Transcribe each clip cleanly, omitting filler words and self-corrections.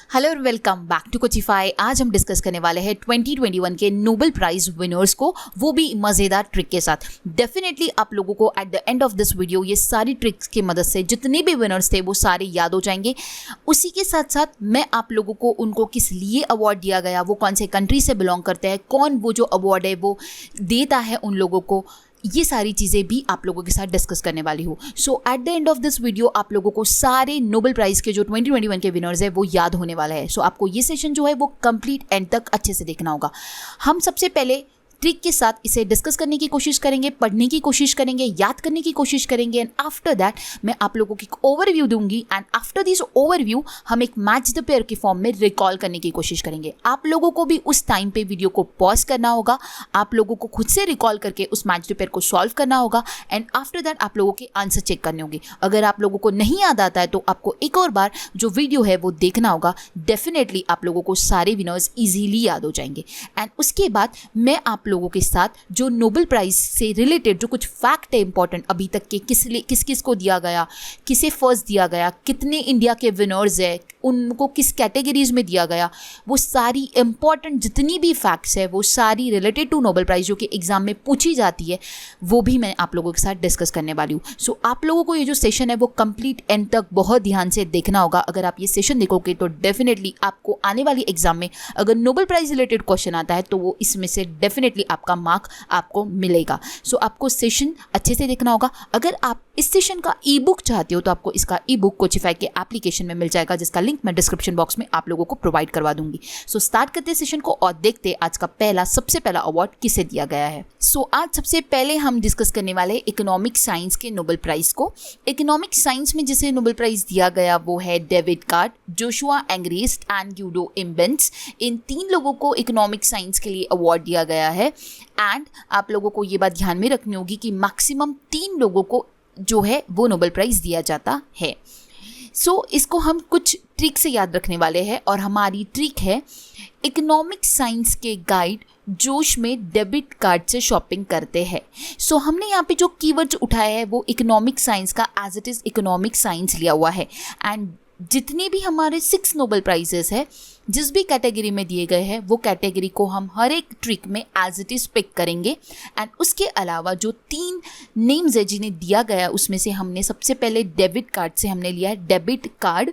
Hello और welcome back to Coachify. आज हम डिस्कस करने वाले हैं 2021 के नोबेल प्राइज विनर्स को, वो भी मज़ेदार ट्रिक के साथ। डेफिनेटली आप लोगों को eight the end of this video ये सारी ट्रिक्स की मदद से जितने भी विनर्स थे वो सारे याद हो जाएंगे। उसी के साथ साथ मैं आप लोगों को उनको किस लिए अवार्ड दिया गया, वो कौन से कंट्री से बिलोंग करते हैं, कौन वो जो अवार्ड है वो देता है उन लोगों को, ये सारी चीज़ें भी आप लोगों के साथ डिस्कस करने वाली हूँ। So at the end of this video आप लोगों को सारे नोबेल प्राइज़ के जो 2021 के विनर्स है वो याद होने वाला है। सो आपको ये सेशन जो है वो कंप्लीट एंड तक अच्छे से देखना होगा। हम सबसे पहले ट्रिक के साथ इसे डिस्कस करने की कोशिश करेंगे, पढ़ने की कोशिश करेंगे, याद करने की कोशिश करेंगे एंड आफ्टर दैट मैं आप लोगों को एक ओवरव्यू दूंगी एंड आफ्टर दिस ओवरव्यू हम एक मैच द पेयर के फॉर्म में रिकॉल करने की कोशिश करेंगे। आप लोगों को भी उस टाइम पे वीडियो को पॉज करना होगा, आप लोगों को खुद से रिकॉल करके उस मैच द पेयर को सॉल्व करना होगा एंड आफ्टर दैट आप लोगों के आंसर चेक करने होंगे। अगर आप लोगों को नहीं याद आता है तो आपको एक और बार जो वीडियो है वो देखना होगा। डेफिनेटली आप लोगों को सारे विनर्स ईजीली याद हो जाएंगे एंड उसके बाद मैं आप लोगों के साथ जो नोबेल प्राइज से रिलेटेड जो कुछ फैक्ट है इंपॉर्टेंट अभी तक के, किस किस को दिया गया, किसे फर्स्ट दिया गया, कितने इंडिया के विनर्स है, उनको किस कैटेगरीज में दिया गया, वो सारी इंपॉर्टेंट जितनी भी फैक्ट्स है वो सारी रिलेटेड टू नोबेल प्राइज जो कि एग्जाम में पूछी जाती है वो भी मैं आप लोगों के साथ डिस्कस करने वाली हूँ। सो आप लोगों को ये जो सेशन है वो कंप्लीट एंड तक बहुत ध्यान से देखना होगा। अगर आप ये सेशन देखोगे तो डेफिनेटली आपको आने वाली एग्जाम में अगर नोबेल प्राइज रिलेटेड क्वेश्चन आता है तो वो इसमें से डेफिनेटली आपका मार्क आपको मिलेगा। सो आपको सेशन अच्छे से देखना होगा। अगर आप इस सेशन का ई बुक चाहते हो तो आपको इसका ई बुक कोचिफाई के एप्लीकेशन में मिल जाएगा, जिसका लिंक मैं डिस्क्रिप्शन बॉक्स में आप लोगों को प्रोवाइड करवा दूंगी। सो स्टार्ट करते सेशन को और देखते आज का सबसे पहला अवार्ड किसे दिया गया है। सो आज सबसे पहले हम डिस्कस करने वाले इकोनॉमिक साइंस के नोबेल प्राइज को। इकोनॉमिक साइंस में जिसे नोबेल प्राइज दिया गया वो है David Card, Joshua Angrist and Guido Imbens. इन 3 लोगों को इकोनॉमिक साइंस के लिए अवार्ड दिया गया है एंड आप लोगों को ये बात ध्यान में रखनी होगी कि मैक्सिमम 3 लोगों को जो है वो नोबेल प्राइज दिया जाता है। सो इसको हम कुछ ट्रिक से याद रखने वाले हैं और हमारी ट्रिक है इकोनॉमिक साइंस के गाइड जोश में डेबिट कार्ड से शॉपिंग करते हैं। सो हमने यहाँ पे जो कीवर्ड्स उठाया है वो इकोनॉमिक साइंस का as it is economic science लिया हुआ है एंड जितने भी हमारे 6 नोबेल प्राइजेस है जिस भी कैटेगरी में दिए गए हैं वो कैटेगरी को हम हर एक ट्रिक में एज इट इज़ पिक करेंगे एंड उसके अलावा जो 3 नेम्स है जिन्हें दिया गया उसमें से हमने सबसे पहले डेबिट कार्ड से हमने लिया है डेबिट कार्ड,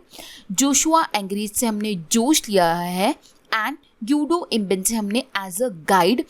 जोशुआ एंग्रेस्ट से हमने जोश लिया है एंड ग्यूडो इम्बेन से हमने एज अ गाइड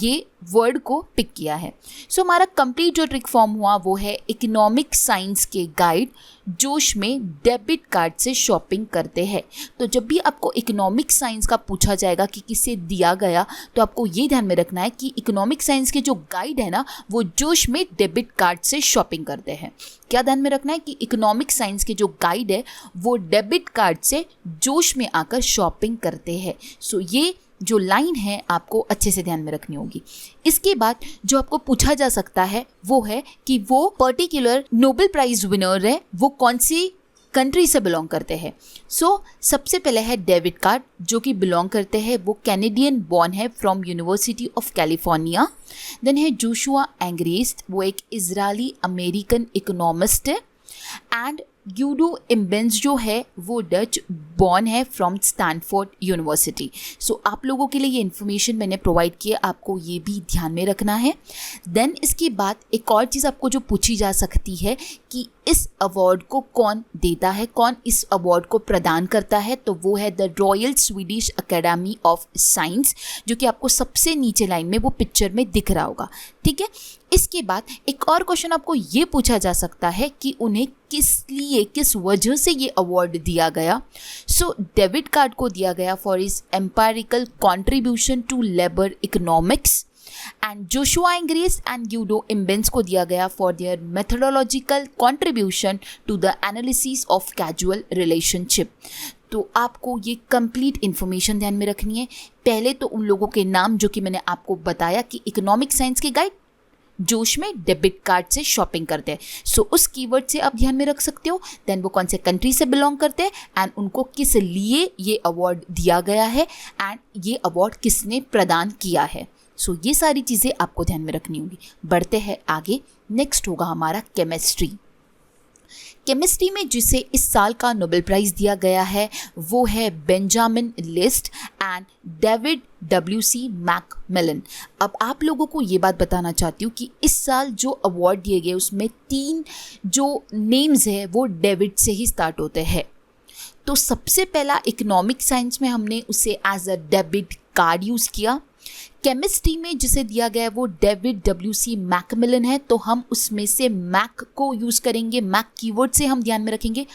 ये वर्ड को पिक किया है। सो हमारा कंप्लीट जो ट्रिक फॉर्म हुआ वो है इकोनॉमिक साइंस के गाइड जोश में डेबिट कार्ड से शॉपिंग करते हैं। तो जब भी आपको इकोनॉमिक साइंस का पूछा जाएगा कि किसे दिया गया तो आपको ये ध्यान में रखना है कि इकोनॉमिक साइंस के जो गाइड है ना वो जोश में डेबिट कार्ड से शॉपिंग करते हैं। क्या ध्यान में रखना है कि इकोनॉमिक साइंस के जो गाइड है वो डेबिट कार्ड से जोश में आकर शॉपिंग करते हैं। सो ये जो लाइन है आपको अच्छे से ध्यान में रखनी होगी। इसके बाद जो आपको पूछा जा सकता है वो है कि वो पर्टिकुलर नोबेल प्राइज विनर है वो कौन सी कंट्री से बिलोंग करते हैं। सो सबसे पहले है डेविड कार्ड जो कि बिलोंग करते हैं, वो कैनेडियन बॉर्न है from university of California. Then है जोशुआ एंग्रेस्ट, वो एक इजरायली अमेरिकन इकोनॉमिस्ट है एंड ग्यूडो इम्बेंस जो है वो डच बॉर्न है फ्रॉम स्टैनफोर्ड यूनिवर्सिटी। सो आप लोगों के लिए ये इन्फॉर्मेशन मैंने प्रोवाइड किया, आपको ये भी ध्यान में रखना है। देन इसके बाद एक और चीज़ आपको जो पूछी जा सकती है कि इस अवार्ड को कौन देता है, कौन इस अवार्ड को प्रदान करता है, तो वो है the royal Swedish academy of science, जो कि आपको सबसे नीचे लाइन में वो पिक्चर में दिख रहा होगा। ठीक है, इसके बाद एक और क्वेश्चन आपको ये पूछा जा सकता है कि उन्हें किस वजह से ये अवार्ड दिया गया। सो डेविड कार्ड को दिया गया for his empirical contribution to labour economics and Joshua Angrist and Guido Imbens को दिया गया for their methodological contribution to the analysis of causal relationship. तो आपको ये कंप्लीट इन्फॉर्मेशन ध्यान में रखनी है। पहले तो उन लोगों के नाम जो कि मैंने आपको बताया कि इकोनॉमिक साइंस के गाइड जोश में डेबिट कार्ड से शॉपिंग करते हैं। सो उस कीवर्ड से आप ध्यान में रख सकते हो। देन वो कौन से कंट्री से बिलोंग करते हैं एंड उनको किस लिए ये अवार्ड दिया गया है एंड ये अवार्ड किसने प्रदान किया है। सो ये सारी चीज़ें आपको ध्यान में रखनी होगी। बढ़ते हैं आगे। नेक्स्ट होगा हमारा केमिस्ट्री। केमिस्ट्री में जिसे इस साल का नोबेल प्राइज़ दिया गया है वो है Benjamin list and David WC Macmillan. अब आप लोगों को ये बात बताना चाहती हूँ कि इस साल जो अवार्ड दिए गए उसमें 3 जो नेम्स है वो डेविड से ही स्टार्ट होते हैं। तो सबसे पहला इकोनॉमिक साइंस में हमने उसे as a debit card use किया। केमिस्ट्री में जिसे दिया गया है वो डेविड WC मैकमिलन है, तो हम उसमें से मैक को यूज़ करेंगे। मैक कीवर्ड से हम ध्यान में रखेंगे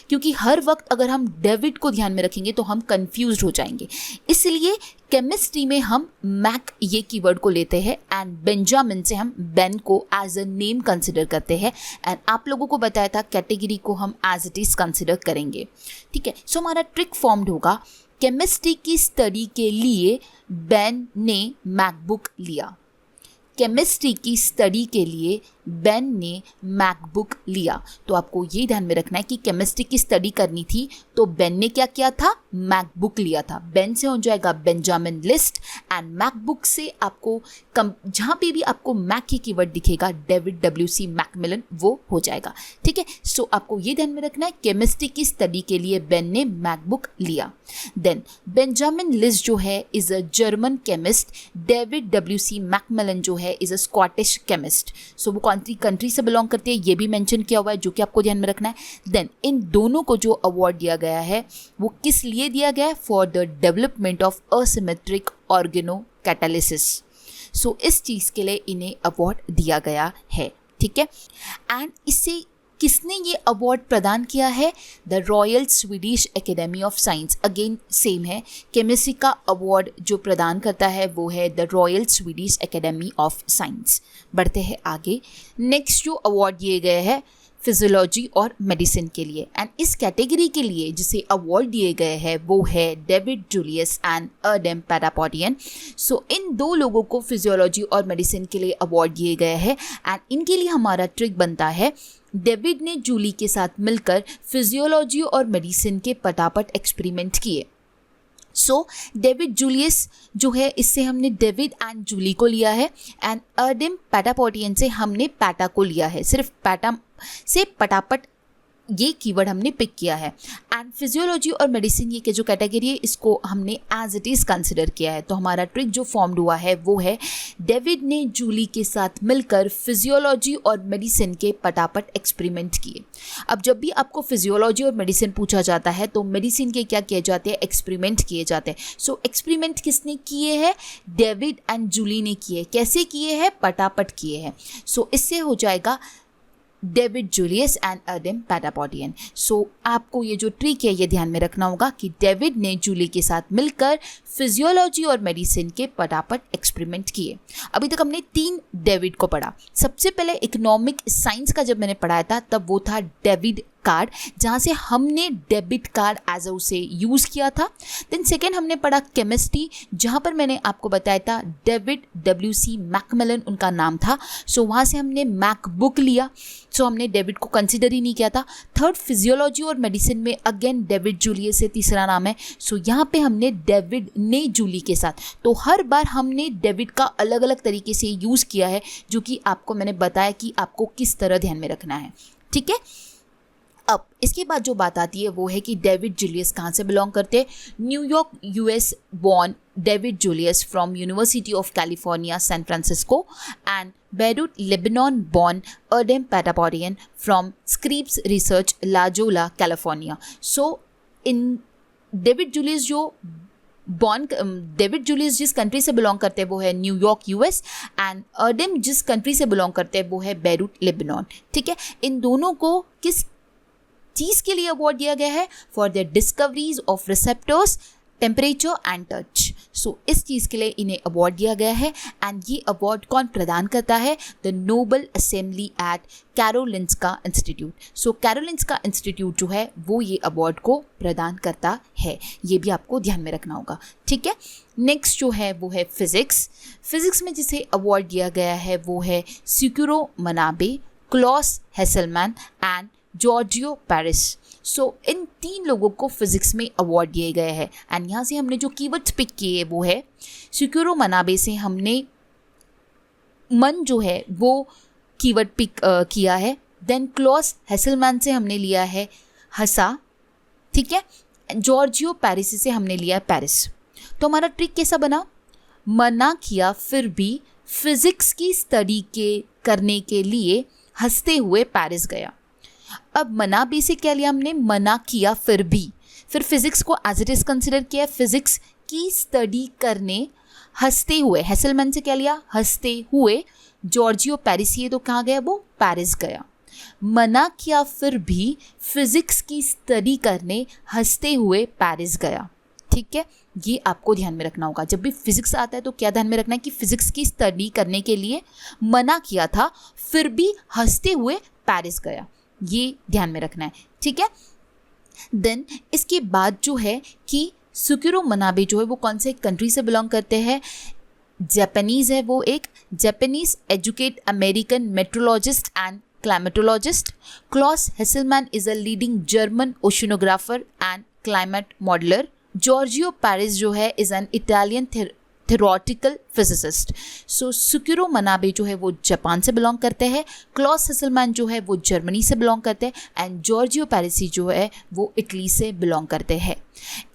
क्योंकि हर वक्त अगर हम डेविड को ध्यान में रखेंगे तो हम कंफ्यूज हो जाएंगे, इसलिए केमिस्ट्री में हम मैक ये कीवर्ड को लेते हैं एंड बेंजामिन से हम बेन को एज अ नेम कंसिडर करते हैं। एंड आप लोगों को बताया था कैटेगरी को हम एज इट इज़ कंसिडर करेंगे। ठीक है, सो हमारा ट्रिक फॉर्म्ड होगा। केमिस्ट्री की स्टडी के लिए बेन ने मैकबुक लिया। केमिस्ट्री की स्टडी के लिए बेन ने मैकबुक लिया। तो आपको ये ध्यान में रखना है कि केमिस्ट्री की स्टडी करनी थी तो बेन ने क्या किया था, मैकबुक लिया था। बेन से हो जाएगा बेंजामिन लिस्ट एंड मैकबुक से आपको जहाँ पे भी आपको मैक की कीवर्ड दिखेगा डेविड WC मैकमिलन वो हो जाएगा। ठीक है, सो आपको ये ध्यान में रखना है केमिस्ट्री की स्टडी के लिए बेन ने मैकबुक लिया। देन बेंजामिन लिस्ट जो है is a German chemist, David WC Macmillan जो है इज़ अ स्कॉटिश केमिस्ट। सो वो कंट्री से बिलोंग करते हैं ये भी मेंशन किया हुआ है जो कि आपको ध्यान में रखना है। देन इन दोनों को जो अवार्ड दिया गया है वो किस लिए दिया गया है, for the development of asymmetric organocatalysis. So इस चीज़ के लिए इन्हें अवार्ड दिया गया है। ठीक है, एंड इससे किसने ये अवार्ड प्रदान किया है, the royal Swedish academy of science. Again same है, केमिस्ट्री का अवार्ड जो प्रदान करता है वो है the royal Swedish academy of science. बढ़ते हैं आगे। नेक्स्ट जो अवार्ड दिए गए हैं फिजियोलॉजी और मेडिसिन के लिए, एंड इस कैटेगरी के लिए जिसे अवार्ड दिए गए हैं वो है डेविड जूलियस एंड एडम पैटापोडियन। सो इन 2 लोगों को फिजियोलॉजी और मेडिसिन के लिए अवार्ड दिए गए हैं एंड इनके लिए हमारा ट्रिक बनता है डेविड ने जूली के साथ मिलकर फिजियोलॉजी और मेडिसिन के पटापट एक्सपेरिमेंट किए। सो डेविड जूलियस जो है इससे हमने डेविड एंड जूली को लिया है एंड एडम पैटापोडियन से हमने पैटा को लिया है। सिर्फ पैटा से पटापट ये कीवर्ड हमने पिक किया है। एंड फिजियोलॉजी और मेडिसिन ये के जो कैटेगरी है इसको हमने एज इट इज़ कंसिडर किया है। तो हमारा ट्रिक जो फॉर्म्ड हुआ है वो है डेविड ने जूली के साथ मिलकर फिजियोलॉजी और मेडिसिन के पटापट एक्सपेरिमेंट किए। अब जब भी आपको फिजियोलॉजी और मेडिसिन पूछा जाता है तो मेडिसिन के क्या किए जाते हैं, एक्सपेरिमेंट किए जाते हैं। सो एक्सपेरिमेंट किसने किए हैं, डेविड एंड जूली ने किए। कैसे किए हैं, पटापट किए हैं। सो इससे हो जाएगा डेविड जूलियस एंड एडम पैटापोडियन। सो आपको ये जो ट्रिक है ये ध्यान में रखना होगा कि डेविड ने जूली के साथ मिलकर फिजियोलॉजी और मेडिसिन के पटापट एक्सपेरिमेंट किए। अभी तक हमने 3 डेविड को पढ़ा। सबसे पहले इकोनॉमिक साइंस का जब मैंने पढ़ाया था तब वो था डेविड कार्ड, जहाँ से हमने डेबिट कार्ड एज उसे यूज़ किया था। देन सेकेंड हमने पढ़ा केमिस्ट्री, जहाँ पर मैंने आपको बताया था डेविड WC मैकमिलन उनका नाम था। सो वहाँ से हमने मैकबुक लिया। सो हमने डेविड को कंसिडर ही नहीं किया था। थर्ड फिजियोलॉजी और मेडिसिन में अगेन डेविड जूलियस से तीसरा नाम है। सो यहाँ पे हमने डेविड ने जूली के साथ, तो हर बार हमने डेविड का अलग अलग तरीके से यूज़ किया है जो कि आपको मैंने बताया कि आपको किस तरह ध्यान में रखना है। ठीक है, अब इसके बाद जो बात आती है वो है कि डेविड जूलियस कहाँ से बिलोंग करते हैं। New York US born David Julius from university of California San Francisco and Beirut Lebanon born Adam Patapoutian from Scripps Research La Jolla California. So इन डेविड जूलियस जो डेविड जूलियस जिस कंट्री से belong करते हैं वो है न्यूयॉर्क US एंड एडम जिस country से बिलोंग करते हैं वो है बेरूट लेबनान। ठीक है, इन दोनों को किस चीज़ के लिए अवार्ड दिया गया है, for the discoveries of receptors temperature and touch. So इस चीज़ के लिए इन्हें अवार्ड दिया गया है एंड ये अवार्ड कौन प्रदान करता है, the Nobel assembly at Karolinska Institute. So Karolinska Institute जो है वो ये अवार्ड को प्रदान करता है, ये भी आपको ध्यान में रखना होगा। ठीक है, नेक्स्ट जो है वो है फिजिक्स। फिजिक्स में जिसे अवार्ड दिया गया है वो है Syukuro Manabe, Klaus Hasselmann and Giorgio Parisi. So इन 3 लोगों को फिजिक्स में अवार्ड दिए गए हैं एंड यहाँ से हमने जो कीवर्ड्स पिक किए वो है सिक्यूरो मनाबे से हमने मन जो है वो कीवर्ड पिक किया है, देन क्लॉस हेसलमैन से हमने लिया है हसा, ठीक है। जॉर्जियो पैरिसी से हमने लिया है पेरिस। तो हमारा ट्रिक कैसा बना, मना किया फिर भी फिजिक्स की स्टडी करने के लिए हंसते हुए पेरिस गया। अब मना भी से क्या लिया हमने, मना किया फिर फिजिक्स को एज इट इज कंसिडर किया, फिजिक्स की स्टडी करने हंसते हुए, हेसलमैन से क्या लिया, हंसते हुए। जॉर्जियो पैरिसी तो कहाँ गया, वो पेरिस गया। मना किया फिर भी फिजिक्स की स्टडी करने हंसते हुए पेरिस गया, ठीक है। ये आपको ध्यान में रखना होगा, जब भी फिजिक्स आता है तो क्या ध्यान में रखना है कि फिजिक्स की स्टडी करने के लिए मना किया था फिर भी हंसते हुए पेरिस गया, ये ध्यान में रखना है, ठीक है। देन इसके बाद जो है कि सुकिरो मनाबे जो है वो कौन से कंट्री से बिलोंग करते हैं, जापानीज़ है वो एक, Japanese educate American metrologist and climatologist. Klaus Hesselmann is a leading German oceanographer and climate modeler. Giorgio Paris जो है is an Italian theoretical physicist. So Sukiro Manabe जो है वो जापान से बिलोंग करते हैं, क्लॉस हेसलमैन जो है वो जर्मनी से बिलोंग करते हैं एंड जॉर्जियो पैरिसी जो है वो इटली से बिलोंग करते हैं।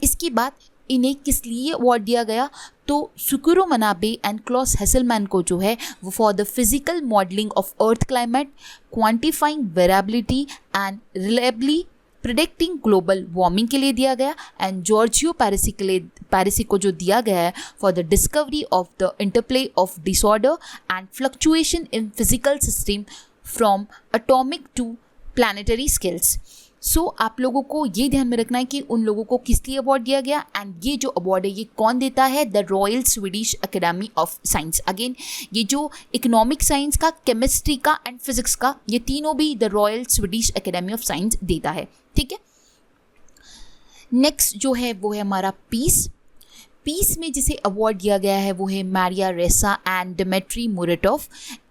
इसके बाद इन्हें किस लिए अवार्ड दिया गया, तो सुकिरो मनाबे एंड क्लॉस हेसलमैन को जो है वो for the physical modelling of earth climate, quantifying variability and reliably predicting global warming के लिए दिया गया। एंड जॉर्जियो पैरिसी को जो दिया गया है for the discovery of the interplay of disorder and fluctuation in physical system from atomic to planetary scales. So आप लोगों को ये ध्यान में रखना है कि उन लोगों को किस लिए अवार्ड दिया गया एंड ये जो अवार्ड है ये कौन देता है, the royal Swedish academy of science. Again ये जो इकोनॉमिक साइंस का, केमिस्ट्री का एंड फिजिक्स का, ये तीनों भी the royal Swedish academy of science देता है, ठीक है। नेक्स्ट जो है वो है हमारा पीस में जिसे अवार्ड दिया गया है वो है Maria Ressa and Dimitri Muratov.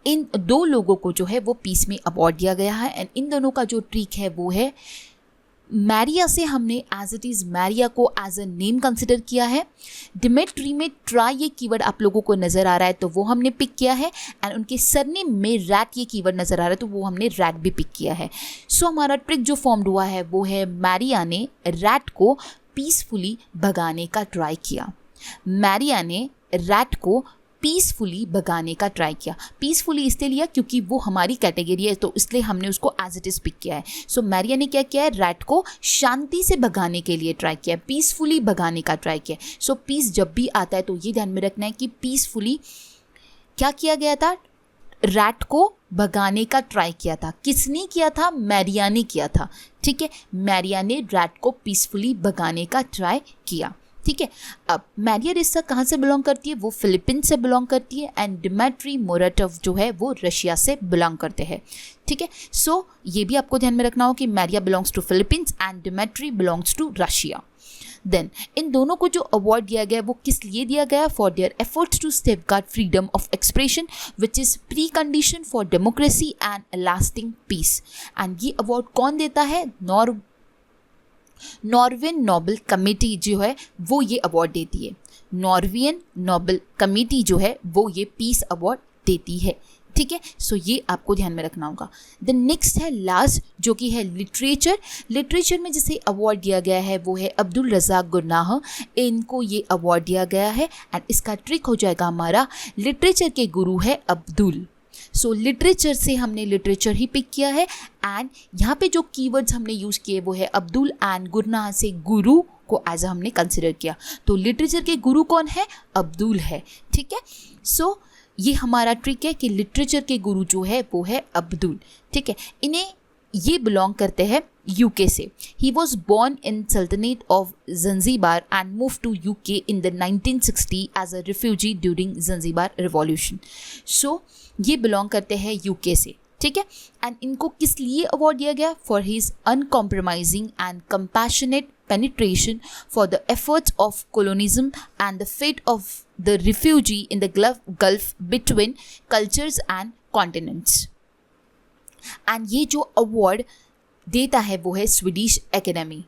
इन दो लोगों को जो है वो पीस में अवार्ड दिया गया है एंड इन दोनों का जो ट्रिक है वो है, मैरिया से हमने एज इट इज़ मैरिया को एज अ नेम कंसिडर किया है। डिमित्री में ट्राई ये कीवर्ड आप लोगों को नज़र आ रहा है तो वो हमने पिक किया है एंड उनके सरनेम में रैट ये कीवर्ड नज़र आ रहा है तो वो हमने रैट भी पिक किया है। सो हमारा ट्रिक जो फॉर्म्ड हुआ है वो है, मैरिया ने रैट को पीसफुली भगाने का ट्राई किया। मैरिया ने रैट को पीसफुली भगाने का ट्राई किया। पीसफुली इसलिए लिया क्योंकि वो हमारी कैटेगरी है तो इसलिए हमने उसको एज इट इज़ पिक किया है। सो मैरिया ने क्या किया है, रैट को शांति से भगाने के लिए ट्राई किया, पीसफुली भगाने का ट्राई किया। सो पीस जब भी आता है तो ये ध्यान में रखना है कि पीसफुली क्या किया गया था, रैट को भगाने का ट्राई किया था। किसने किया था, मैरिया ने किया था, ठीक है। मैरिया ने रैट को पीसफुली भगाने का ट्राई किया, ठीक है। अब मारिया रेसा कहाँ से बिलोंग करती है, वो फिलीपींस से बिलोंग करती है एंड डिमित्री मुराटोव जो है वो रशिया से बिलोंग करते हैं, ठीक है। सो ये भी आपको ध्यान में रखना हो कि Maria belongs to Philippines and Dmitry belongs to Russia. Then इन दोनों को जो अवार्ड दिया गया वो किस लिए दिया गया, for their efforts to safeguard freedom of expression which is precondition for democracy and lasting peace. And ये अवार्ड कौन देता है, नॉर्वेन नोबेल कमेटी जो है वो ये अवार्ड देती है। नॉर्वेन नोबेल कमेटी जो है वो ये पीस अवार्ड देती है, ठीक है। सो ये आपको ध्यान में रखना होगा। द नेक्स्ट है लास्ट जो कि है लिटरेचर में जिसे अवार्ड दिया गया है वो है अब्दुल रज़ाक गुरनाह। इनको ये अवार्ड दिया गया है एंड इसका ट्रिक हो जाएगा हमारा, लिटरेचर के गुरु है अब्दुल। सो लिटरेचर से हमने लिटरेचर ही पिक किया है एंड यहाँ पे जो कीवर्ड्स हमने यूज़ किए वो है अब्दुल एंड गुरनाह से गुरु को एज अ हमने कंसिडर किया। तो लिटरेचर के गुरु कौन है, अब्दुल है, ठीक है। सो ये हमारा ट्रिक है कि लिटरेचर के गुरु जो है वो है अब्दुल, ठीक है। इन्हें ये बिलोंग करते हैं यूके से। He was born in sultanate of Zanzibar and move to UK in the 1960 as a refugee during Zanzibar revolution. So ये बिलोंग करते हैं यूके से, ठीक है। एंड इनको किस लिए अवार्ड दिया गया, for his uncompromising and compassionate penetration for the efforts of colonialism and the fate of the refugee in the gulf between cultures and continents. And ये जो अवार्ड देता है वो है स्वीडिश एकेडमी।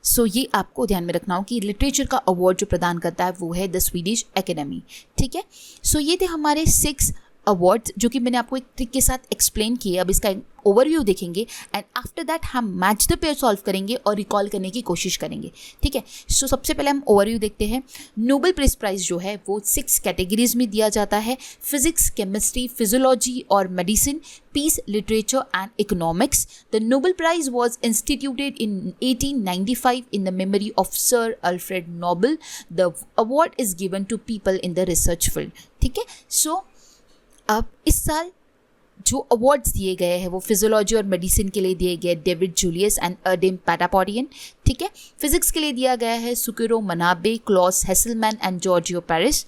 सो ये आपको ध्यान में रखना हो कि लिटरेचर का अवार्ड जो प्रदान करता है वो है द स्वीडिश एकेडमी, ठीक है। सो ये थे हमारे 6 अवार्ड्स जो कि मैंने आपको एक ट्रिक के साथ एक्सप्लेन किए, अब इसका ओवरव्यू देखेंगे एंड आफ्टर दैट हम मैच द पेयर सॉल्व करेंगे और रिकॉल करने की कोशिश करेंगे, ठीक है। सो सबसे पहले हम ओवरव्यू देखते हैं। नोबेल पीस प्राइज़ जो है वो 6 कैटेगरीज में दिया जाता है, फिजिक्स, केमिस्ट्री, फिजियोलॉजी और medicine, peace, literature and economics. The Nobel prize was instituted in 1895 in the memory of Sir Alfred Nobel. The award is given to people in the research field, ठीक है। सो अब इस साल जो awards दिए गए हैं वो फिजियोलॉजी और मेडिसिन के लिए दिए गए डेविड जूलियस एंड अर्डेम पैटापोडियन, ठीक है। फिजिक्स के लिए दिया गया है Syukuro Manabe, Klaus Hasselmann and Giorgio Parisi.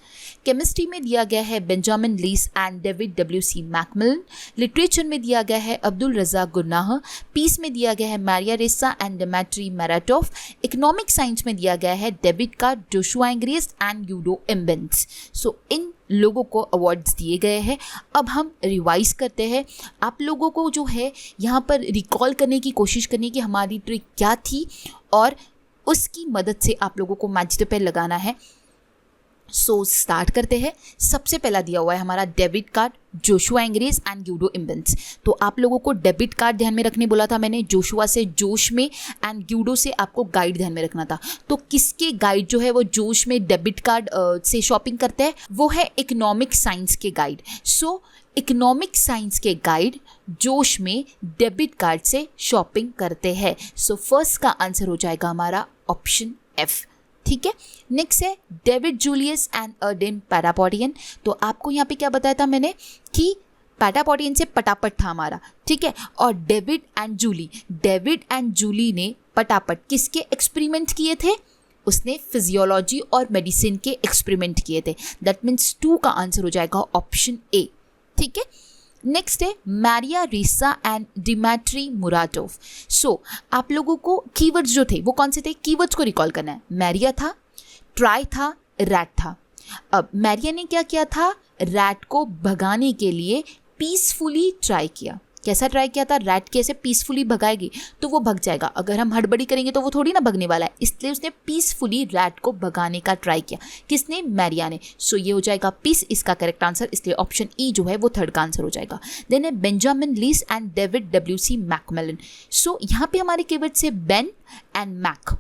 Chemistry में दिया गया है Benjamin List and David W C. MacMillan. Literature में दिया गया है अब्दुल रज़ाक गुरनाह। पीस में दिया गया है Maria Ressa and Dmitry Muratov. Economic science में दिया गया है David Card, Joshua Angrist and Guido Imbens. So इन लोगों को अवार्ड्स दिए गए हैं। अब हम रिवाइज करते हैं। आप लोगों को जो है यहाँ पर रिकॉल करने की कोशिश करनी कि हमारी ट्रिक क्या थी और उसकी मदद से आप लोगों को मैच द पेयर लगाना है। सो स्टार्ट करते हैं। सबसे पहला दिया हुआ है हमारा debit card, Joshua Angrist and Guido Imbens. तो आप लोगों को डेबिट कार्ड ध्यान में रखने बोला था मैंने, जोशुआ से जोश में एंड यूडो से आपको गाइड ध्यान में रखना था। तो किसके गाइड जो है वो जोश में डेबिट कार्ड से शॉपिंग करते हैं, वो है इकोनॉमिक साइंस के गाइड। सो इकोनॉमिक साइंस के गाइड जोश में डेबिट कार्ड से शॉपिंग करते हैं। सो फर्स्ट का आंसर हो जाएगा हमारा ऑप्शन एफ, ठीक है। नेक्स्ट है डेविड जूलियस एंड अर्डेन पैटापोडियन। तो आपको यहाँ पे क्या बताया था मैंने कि पैटापोडियन से पटापट था हमारा, ठीक है। और डेविड एंड जूली ने पटापट किसके एक्सपेरिमेंट किए थे, उसने फिजियोलॉजी और मेडिसिन के एक्सपेरिमेंट किए थे। दैट मीन्स 2 का आंसर हो जाएगा ऑप्शन ए, ठीक है। नेक्स्ट है Maria Ressa and Dmitry Muratov. सो आप लोगों को कीवर्ड्स जो थे वो कौन से थे, कीवर्ड्स को रिकॉल करना है। मैरिया था, ट्राई था, रैट था। अब मैरिया ने क्या किया था, रैट को भगाने के लिए पीसफुली ट्राई किया। कैसा ट्राई किया था, रैट कैसे पीसफुली भगाएगी, तो वो भग जाएगा। अगर हम हड़बड़ी करेंगे तो वो थोड़ी ना भगने वाला है, इसलिए उसने पीसफुली रैट को भगाने का ट्राई किया। किसने, मैरिया ने। सो ये हो जाएगा पीस इसका करेक्ट आंसर, इसलिए ऑप्शन ई जो है वो थर्ड का आंसर हो जाएगा। देन है Benjamin List and David W C. MacMillan. So यहाँ पे हमारे कीवर्ड से बेन एंड मैक।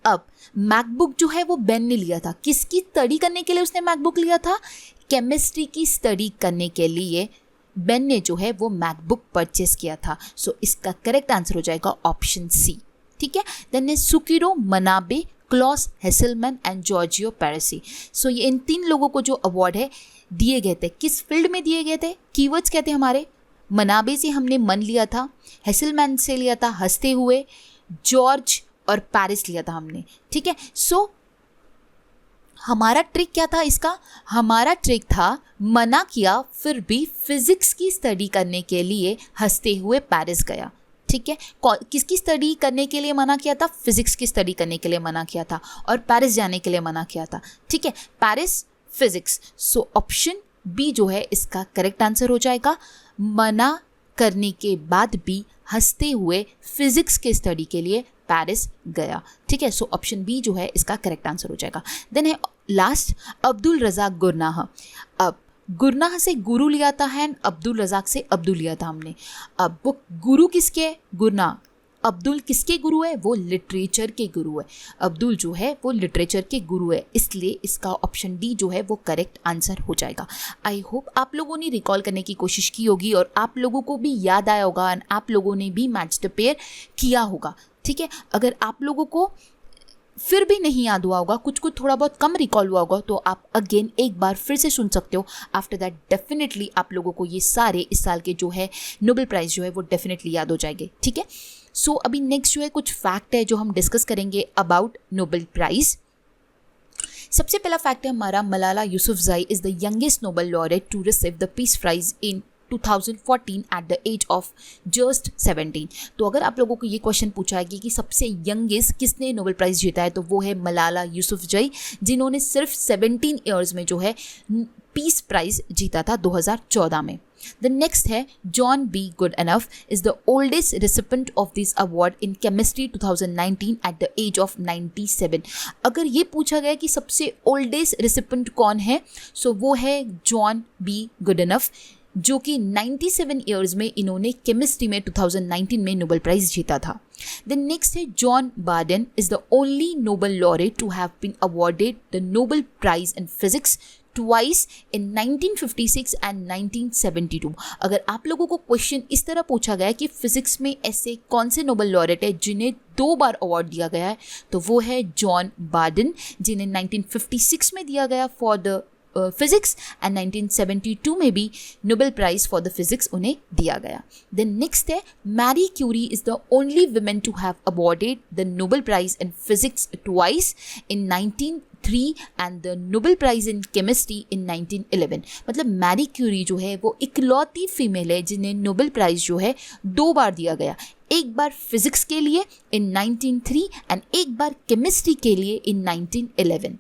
अब मैकबुक जो है वो बेन ने लिया था, किसकी स्टडी करने के लिए उसने मैकबुक लिया था, केमिस्ट्री की स्टडी करने के लिए बेन ने जो है वो मैकबुक परचेस किया था। सो इसका करेक्ट आंसर हो जाएगा ऑप्शन सी, ठीक है। देन है Syukuro Manabe, Klaus Hasselmann and Giorgio पेरिसी। सो ये इन 3 लोगों को जो अवार्ड है दिए गए थे, किस फील्ड में दिए गए थे, कीवर्ड्स क्या थे हमारे, मनाबे से हमने मन लिया था, हेसलमैन से लिया था हंसते हुए, जॉर्ज और पेरिस लिया था हमने, ठीक है। सो हमारा ट्रिक क्या था इसका, हमारा ट्रिक था मना किया फिर भी फिजिक्स की स्टडी करने के लिए हंसते हुए पेरिस गया, ठीक है। किसकी स्टडी करने के लिए मना किया था, फिजिक्स की स्टडी करने के लिए मना किया था और पेरिस जाने के लिए मना किया था, ठीक है। Paris, physics. So option B जो है इसका करेक्ट आंसर हो जाएगा। मना करने के बाद भी हंसते हुए फिजिक्स के स्टडी के लिए पेरिस गया, ठीक है। सो ऑप्शन बी जो है इसका करेक्ट आंसर हो जाएगा। देन है लास्ट अब्दुल रज़ाक गुरनाह। अब गुरनाह से गुरु लिया था एंड अब्दुल रज़ाक से अब्दुल लिया था हमने। अब वो गुरु किसके, गुरनाह। अब्दुल किसके गुरु है, वो लिटरेचर के गुरु है। अब्दुल जो है वो लिटरेचर के गुरु है, इसलिए इसका ऑप्शन डी जो है वो करेक्ट आंसर हो जाएगा। आई होप आप लोगों ने रिकॉल करने की कोशिश की होगी और आप लोगों को भी याद आया होगा एंड आप लोगों ने भी मैच द पेयर किया होगा, ठीक है। अगर आप लोगों को फिर भी नहीं याद हुआ होगा, कुछ थोड़ा बहुत कम रिकॉल हुआ होगा, तो आप अगेन एक बार फिर से सुन सकते हो। आफ्टर दैट डेफिनेटली आप लोगों को ये सारे इस साल के जो है नोबेल प्राइज़ जो है वो डेफिनेटली याद हो जाएंगे, ठीक है। सो अभी नेक्स्ट जो है कुछ फैक्ट है जो हम डिस्कस करेंगे अबाउट नोबेल प्राइज़। सबसे पहला फैक्ट है हमारा, Malala Yousafzai is the youngest Nobel laureate to receive the peace prize in 2014 at the age of just 17। तो अगर आप लोगों को ये क्वेश्चन पूछा है कि सबसे यंगेस्ट किसने नोबेल प्राइज़ जीता है, तो वो है मलाला यूसुफज़ई, जिन्होंने सिर्फ 17 ईयर्स में जो है पीस प्राइज जीता था 2014 में। द नेक्स्ट है John B Goodenough is the oldest recipient of this award in chemistry 2019 at the age of 97। अगर ये पूछा गया कि सबसे ओल्डेस्ट रिसिपेंट कौन है, सो वो है जॉन बी गुडएनफ, जो कि 97 ईयर्स में इन्होंने केमिस्ट्री में 2019 में नोबेल प्राइज जीता था। द नेक्स्ट है John Bardeen is the only Nobel laureate to have been awarded the Nobel prize in physics twice in 1956 and 1972। अगर आप लोगों को क्वेश्चन इस तरह पूछा गया कि फिजिक्स में ऐसे कौन से नोबेल लॉरेट है जिन्हें 2 बार अवार्ड दिया गया है, तो वो है जॉन बार्डन, जिन्हें 1956 में दिया गया फॉर द फिजिक्स एंड 1972 में भी Nobel prize for the physics उन्हें दिया गया। देन नेक्स्ट है Marie Curie is the only women to have awarded the Nobel prize in physics twice in 1903 and the Nobel prize in chemistry in 1911। मतलब Marie Curie जो है वो इकलौती female है जिन्हें नोबेल प्राइज जो है 2 बार दिया गया, एक बार फिजिक्स के लिए इन 1903 एंड एक बार केमिस्ट्री के लिए इन 1911।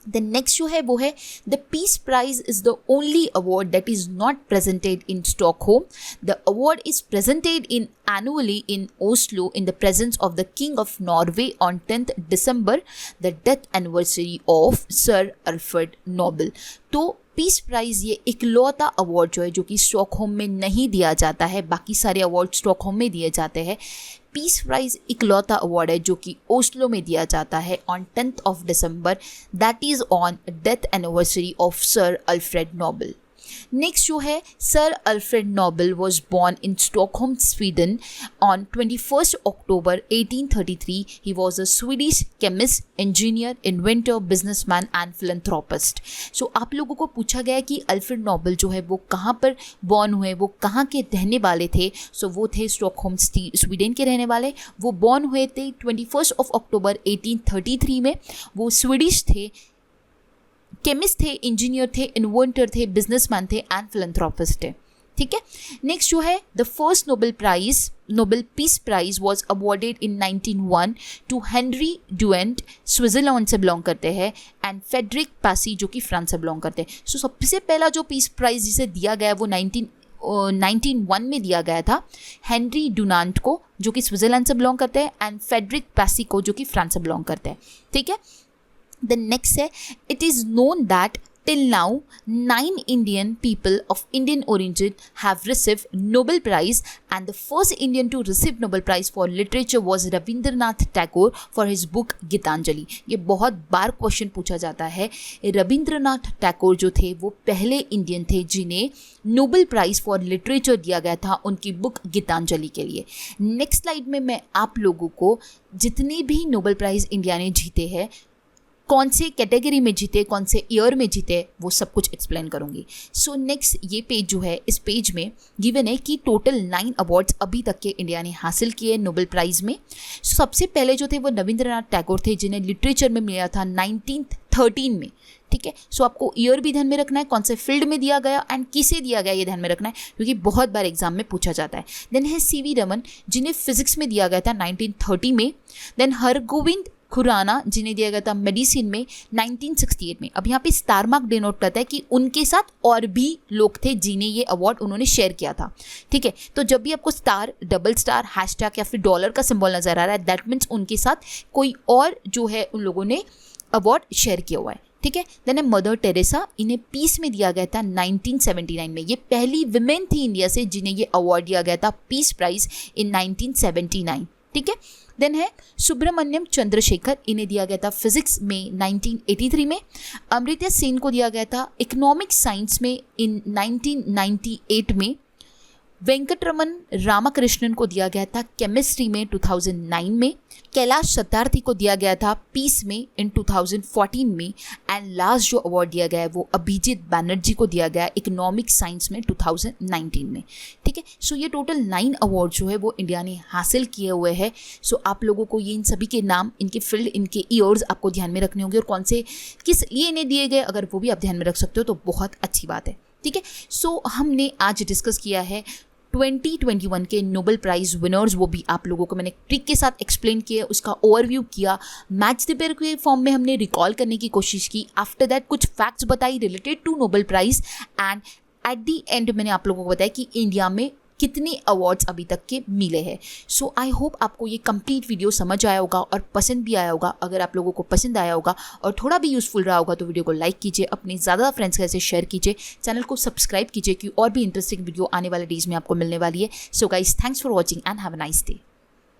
The next जो है वो है The Peace Prize is the only award that is not presented in Stockholm. The award is presented annually in Oslo in the presence of the King of Norway on 10th December, the death anniversary of Sir Alfred Nobel. तो peace prize ये इकलौता award जो है जो कि Stockholm में नहीं दिया जाता है, बाकी सारे अवार्ड स्टॉकहोम में दिए जाते हैं। पीस प्राइज़ इकलौता अवार्ड है जो कि ओस्लो में दिया जाता है on 10th of December, that is on death anniversary of sir Alfred Nobel. Next जो है sir Alfred Nobel was born in Stockholm Sweden on 21 October 1833। He was a Swedish chemist, engineer, inventor, businessman and philanthropist. So आप लोगों को पूछा गया कि Alfred Nobel जो है वो कहाँ पर बॉर्न हुए, वो कहाँ के रहने वाले थे। सो वो थे स्टॉकहोम स्वीडन के रहने वाले। वो बॉर्न हुए थे 21 October 1833 में। वो स्वीडिश थे, केमिस्ट थे, इंजीनियर थे, इन्वेंटर थे, बिजनेसमैन थे एंड फिलैंथ्रोपिस्ट थे। ठीक है। नेक्स्ट जो है the first Nobel peace prize was awarded in 1901 to Henry Dunant, Switzerland से बिलोंग करते हैं, एंड फेडरिक पैसी जो कि फ्रांस से बिलोंग करते हैं। सो सबसे पहला जो पीस प्राइज जिसे दिया गया वो 1901 में दिया गया था हेनरी डुनांट को, जो कि स्विट्जरलैंड से बिलोंग करते हैं, एंड फेडरिक पैसी को, जो कि फ्रांस से बिलोंग करते हैं। ठीक है। The next है it is known that till now 9 Indian people of Indian origin have received Nobel Prize, and the first Indian to receive Nobel Prize for literature was Rabindranath Tagore for his book Geetanjali. ये बहुत बार question पूछा जाता है। रविंद्रनाथ टैगोर जो थे वो पहले Indian थे जिन्हें नोबेल प्राइज़ फॉर लिटरेचर दिया गया था उनकी बुक गीतांजलि के लिए। नेक्स्ट स्लाइड में मैं आप लोगों को जितने भी नोबेल प्राइज़ इंडिया ने जीते हैं, कौन से कैटेगरी में जीते, कौन से ईयर में जीते, वो सब कुछ एक्सप्लेन करूंगी। सो नेक्स्ट ये पेज जो है, इस पेज में गिवन है कि टोटल 9 अवार्ड्स अभी तक के इंडिया ने हासिल किए नोबेल प्राइज़ में। सबसे पहले जो थे वो रविंद्रनाथ टैगोर थे जिन्हें लिटरेचर में मिला था 1913 में। ठीक है। सो आपको ईयर भी ध्यान में रखना है, कौन से फील्ड में दिया गया एंड किसे दिया गया ये ध्यान में रखना है, क्योंकि बहुत बार एग्जाम में पूछा जाता है। देन है सीवी रमन जिन्हें फिजिक्स में दिया गया था 1930 में। देन हरगोविंद खुराना जिन्हें दिया गया था मेडिसिन में 1968 में। अब यहाँ पे स्टार मार्क डिनोट करता है कि उनके साथ और भी लोग थे जिन्हें ये अवार्ड उन्होंने शेयर किया था। ठीक है। तो जब भी आपको स्टार, डबल स्टार, हैशटैग या फिर डॉलर का सिंबल नजर आ रहा है, दैट मीन्स उनके साथ कोई और जो है उन लोगों ने अवार्ड शेयर किया हुआ है। ठीक है। देन है मदर टेरेसा, इन्हें पीस में दिया गया था 1979 में। ये पहली विमेन थी इंडिया से जिन्हें ये अवार्ड दिया गया था पीस प्राइज इन 1979। ठीक है। देन है सुब्रमण्यम चंद्रशेखर, इन्हें दिया गया था फिजिक्स में 1983 में। अमृत्य सेन को दिया गया था इकोनॉमिक साइंस में इन 1998 में। वेंकटरमन रामाकृष्णन को दिया गया था केमिस्ट्री में 2009 में। कैलाश सत्यार्थी को दिया गया था पीस में इन 2014 में। एंड लास्ट जो अवार्ड दिया गया है वो अभिजीत बैनर्जी को दिया गया इकोनॉमिक साइंस में 2019 में। ठीक है। सो ये टोटल 9 अवार्ड जो है वो इंडिया ने हासिल किए हुए हैं। सो आप लोगों को ये इन सभी के नाम, इनके फील्ड, इनके ईयर्स आपको ध्यान में रखने होंगे और कौन से किस लिए इन्हें दिए गए, अगर वो भी आप ध्यान में रख सकते हो तो बहुत अच्छी बात है। ठीक है। सो हमने आज डिस्कस किया है 2021 के नोबेल प्राइज़ विनर्स वो भी आप लोगों को मैंने ट्रिक के साथ एक्सप्लेन किया, उसका ओवरव्यू किया, मैच द पेयर के फॉर्म में हमने रिकॉल करने की कोशिश की, आफ्टर दैट कुछ फैक्ट्स बताई related to Nobel prize, and at the end मैंने आप लोगों को बताया कि इंडिया में कितने अवार्ड्स अभी तक के मिले हैं। सो आई होप आपको ये कंप्लीट वीडियो समझ आया होगा और पसंद भी आया होगा। अगर आप लोगों को पसंद आया होगा और थोड़ा भी यूज़फुल रहा होगा तो वीडियो को लाइक कीजिए, अपने ज़्यादा फ्रेंड्स के साथ शेयर कीजिए, चैनल को सब्सक्राइब कीजिए कि और भी इंटरेस्टिंग वीडियो आने वाले डेज में आपको मिलने वाली है। So guys, thanks for watching and have a nice day.